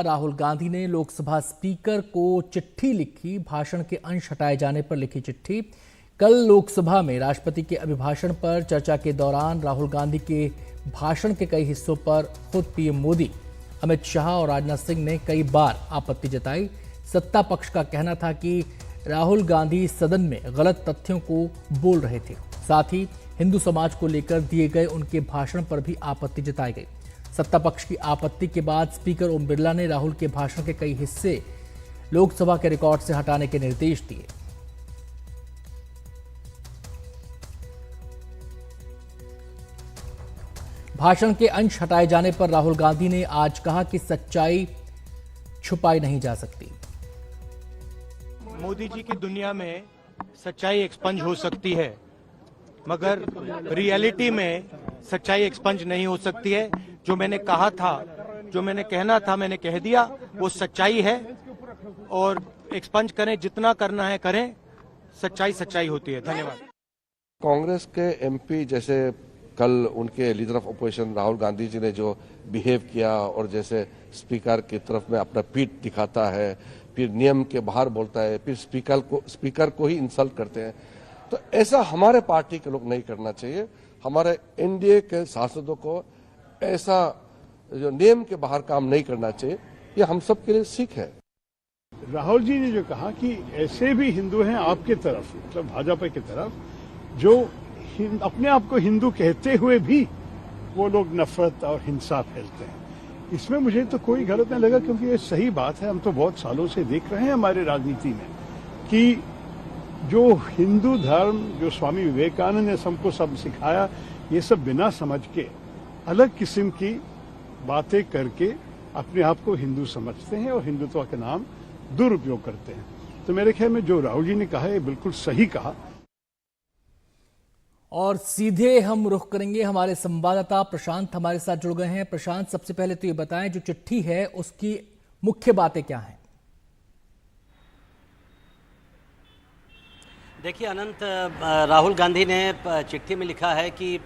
राहुल गांधी ने लोकसभा स्पीकर को चिट्ठी लिखी। भाषण के अंश हटाए जाने पर लिखी चिट्ठी। कल लोकसभा में राष्ट्रपति के अभिभाषण पर चर्चा के दौरान राहुल गांधी के भाषण के कई हिस्सों पर खुद पीएम मोदी, अमित शाह और राजनाथ सिंह ने कई बार आपत्ति जताई। सत्ता पक्ष का कहना था कि राहुल गांधी सदन में गलत तथ्यों को बोल रहे थे। साथ ही हिंदू समाज को लेकर दिए गए उनके भाषण पर भी आपत्ति जताई गई। सत्ता पक्ष की आपत्ति के बाद स्पीकर ओम बिरला ने राहुल के भाषण के कई हिस्से लोकसभा के रिकॉर्ड से हटाने के निर्देश दिए। भाषण के अंश हटाए जाने पर राहुल गांधी ने आज कहा कि सच्चाई छुपाई नहीं जा सकती। मोदी जी की दुनिया में सच्चाई एक्सपंज हो सकती है, मगर रियलिटी में सच्चाई एक्सपंज नहीं हो सकती है। जो मैंने कहा था, जो मैंने कहना था, मैंने कह दिया, वो सच्चाई है। और एक्सपंज करें, जितना करना है करें, सच्चाई सच्चाई होती है। धन्यवाद। कांग्रेस के एमपी जैसे कल उनके leader of opposition Rahul Gandhi ji ने जो बिहेव किया और जैसे स्पीकर की तरफ में अपना पीठ दिखाता है, फिर नियम के बाहर बोलता है, फिर स्पीकर को ही इंसल्ट करते हैं, तो ऐसा हमारे पार्टी के लोग नहीं करना चाहिए। हमारे एनडीए के सांसदों को ऐसा जो नियम के बाहर काम नहीं करना चाहिए। ये हम सब के लिए सीख है। राहुल जी ने जो कहा कि ऐसे भी हिंदू हैं आपके तरफ, मतलब भाजपा की तरफ, जो अपने आप को हिंदू कहते हुए भी वो लोग नफरत और हिंसा फैलते हैं, इसमें मुझे तो कोई गलत नहीं लगा, क्योंकि ये सही बात है। हम तो बहुत सालों से देख रहे हैं हमारे राजनीति में कि जो हिंदू धर्म, जो स्वामी विवेकानंद ने सबको सब सिखाया, ये सब बिना समझ के अलग किस्म की बातें करके अपने आप को हिंदू समझते हैं और हिंदुत्व के नाम दुरुपयोग करते हैं। तो मेरे ख्याल में जो राहुल जी ने कहा है बिल्कुल सही कहा। और सीधे हम रुख करेंगे, हमारे संवाददाता प्रशांत हमारे साथ जुड़ गए हैं। प्रशांत, सबसे पहले तो ये बताएं, जो चिट्ठी है उसकी मुख्य बातें क्या हैं? देखिए अनंत, राहुल गांधी ने चिट्ठी में लिखा है कि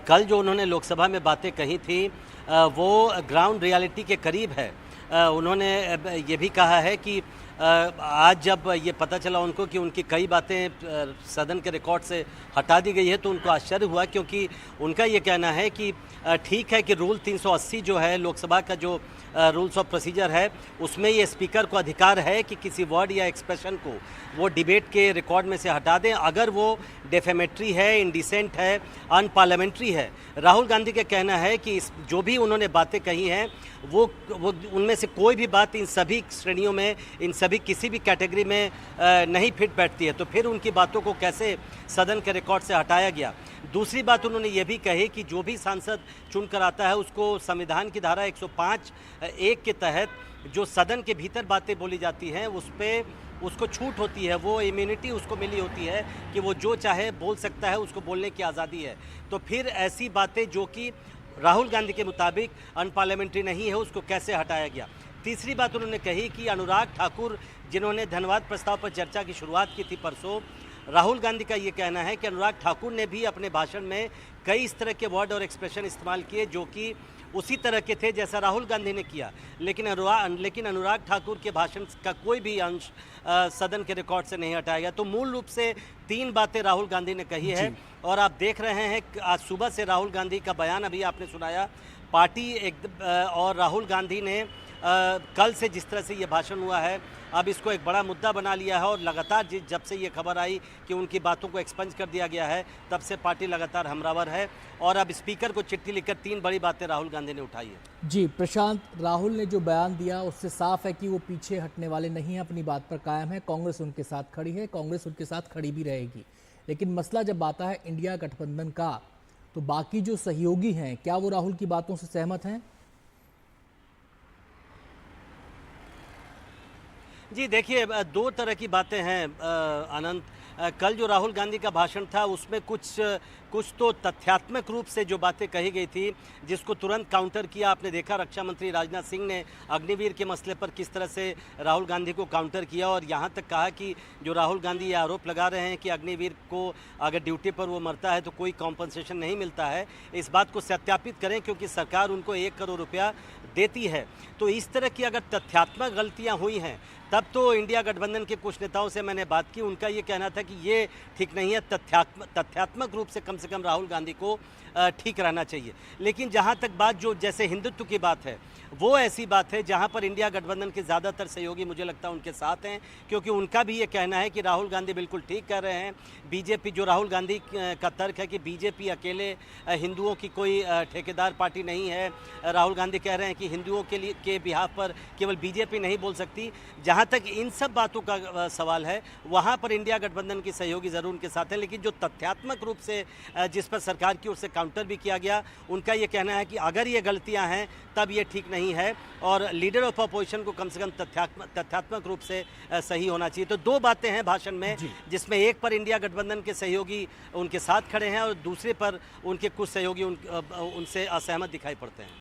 कल जो उन्होंने लोकसभा में बातें कही थी वो ग्राउंड रियलिटी के करीब है। उन्होंने ये भी कहा है कि आज जब ये पता चला उनको कि उनकी कई बातें सदन के रिकॉर्ड से हटा दी गई है तो उनको आश्चर्य हुआ, क्योंकि उनका ये कहना है कि ठीक है कि रूल 380 जो है लोकसभा का, जो रूल्स ऑफ प्रोसीजर है, उसमें ये स्पीकर को अधिकार है कि किसी वर्ड या एक्सप्रेशन को वो डिबेट के रिकॉर्ड में से हटा दें अगर वो डेफेमेटरी है, इंडिसेंट है, अनपार्लियामेंट्री है। राहुल गांधी का कहना है कि जो भी उन्होंने बातें कही हैं वो उनमें से कोई भी बात इन सभी श्रेणियों में, इन सभी किसी भी कैटेगरी में नहीं फिट बैठती है, तो फिर उनकी बातों को कैसे सदन के रिकॉर्ड से हटाया गया। दूसरी बात उन्होंने ये भी कही कि जो भी सांसद चुनकर आता है उसको संविधान की धारा 105(1) के तहत जो सदन के भीतर बातें बोली जाती हैं उस पर उसको छूट होती है, वो इम्यूनिटी उसको मिली होती है कि वो जो चाहे बोल सकता है, उसको बोलने की आज़ादी है। तो फिर ऐसी बातें जो कि राहुल गांधी के मुताबिक अनपार्लियामेंट्री नहीं है, उसको कैसे हटाया गया। तीसरी बात उन्होंने कही कि अनुराग ठाकुर, जिन्होंने धन्यवाद प्रस्ताव पर चर्चा की शुरुआत की थी परसों, राहुल गांधी का ये कहना है कि अनुराग ठाकुर ने भी अपने भाषण में कई इस तरह के वर्ड और एक्सप्रेशन इस्तेमाल किए जो कि उसी तरह के थे जैसा राहुल गांधी ने किया, लेकिन अनुराग ठाकुर के भाषण का कोई भी अंश सदन के रिकॉर्ड से नहीं हटाया गया। तो मूल रूप से 3 बातें राहुल गांधी ने कही है। और आप देख रहे हैं आज सुबह से राहुल गांधी का बयान अभी आपने सुनाया, पार्टी और राहुल गांधी ने कल से जिस तरह से ये भाषण हुआ है, अब इसको एक बड़ा मुद्दा बना लिया है। और लगातार जब से ये खबर आई कि उनकी बातों को एक्सपंज कर दिया गया है, तब से पार्टी लगातार हमरावर है। और अब स्पीकर को चिट्ठी लिखकर 3 बड़ी बातें राहुल गांधी ने उठाई है। जी प्रशांत, राहुल ने जो बयान दिया उससे साफ है कि वो पीछे हटने वाले नहीं हैं, अपनी बात पर कायम है। कांग्रेस उनके साथ खड़ी है, कांग्रेस उनके साथ खड़ी भी रहेगी। लेकिन मसला जब आता है इंडिया गठबंधन का, तो बाकी जो सहयोगी हैं, क्या वो राहुल की बातों से सहमत हैं? जी देखिए, 2 तरह की बातें हैं अनंत। कल जो राहुल गांधी का भाषण था उसमें कुछ कुछ तो तथ्यात्मक रूप से जो बातें कही गई थी, जिसको तुरंत काउंटर किया। आपने देखा रक्षा मंत्री राजनाथ सिंह ने अग्निवीर के मसले पर किस तरह से राहुल गांधी को काउंटर किया और यहाँ तक कहा कि जो राहुल गांधी ये आरोप लगा रहे हैं कि अग्निवीर को अगर ड्यूटी पर वो मरता है तो कोई कॉम्पनसेशन नहीं मिलता है, इस बात को सत्यापित करें क्योंकि सरकार उनको 1 करोड़ रुपया देती है। तो इस तरह की अगर तथ्यात्मक गलतियां हुई हैं तब तो इंडिया गठबंधन के कुछ नेताओं से मैंने बात की, उनका ये कहना था कि ये ठीक नहीं है, तथ्यात्मक रूप से कम राहुल गांधी को ठीक रहना चाहिए। लेकिन जहां तक बात जो जैसे हिंदुत्व की बात है, वो ऐसी बात है जहां पर इंडिया गठबंधन के ज़्यादातर सहयोगी मुझे लगता है उनके साथ हैं, क्योंकि उनका भी ये कहना है कि राहुल गांधी बिल्कुल ठीक कह रहे हैं। बीजेपी, जो राहुल गांधी का तर्क है कि बीजेपी अकेले हिंदुओं की कोई ठेकेदार पार्टी नहीं है, राहुल गांधी कह रहे हैं कि हिंदुओं के लिए के बिहाफ पर केवल बीजेपी नहीं बोल सकती। जहाँ तक इन सब बातों का सवाल है, वहाँ पर इंडिया गठबंधन के सहयोगी ज़रूर उनके साथ हैं, लेकिन जो तथ्यात्मक रूप से जिस पर सरकार की ओर से काउंटर भी किया गया, उनका ये कहना है कि अगर ये गलतियाँ हैं तब ये ठीक नहीं है और लीडर ऑफ अपोजिशन को कम से कम तथ्यात्मक रूप से सही होना चाहिए। तो 2 बातें हैं भाषण में, जिसमें एक पर इंडिया गठबंधन के सहयोगी उनके साथ खड़े हैं और दूसरे पर उनके कुछ सहयोगी उनसे असहमत दिखाई पड़ते हैं।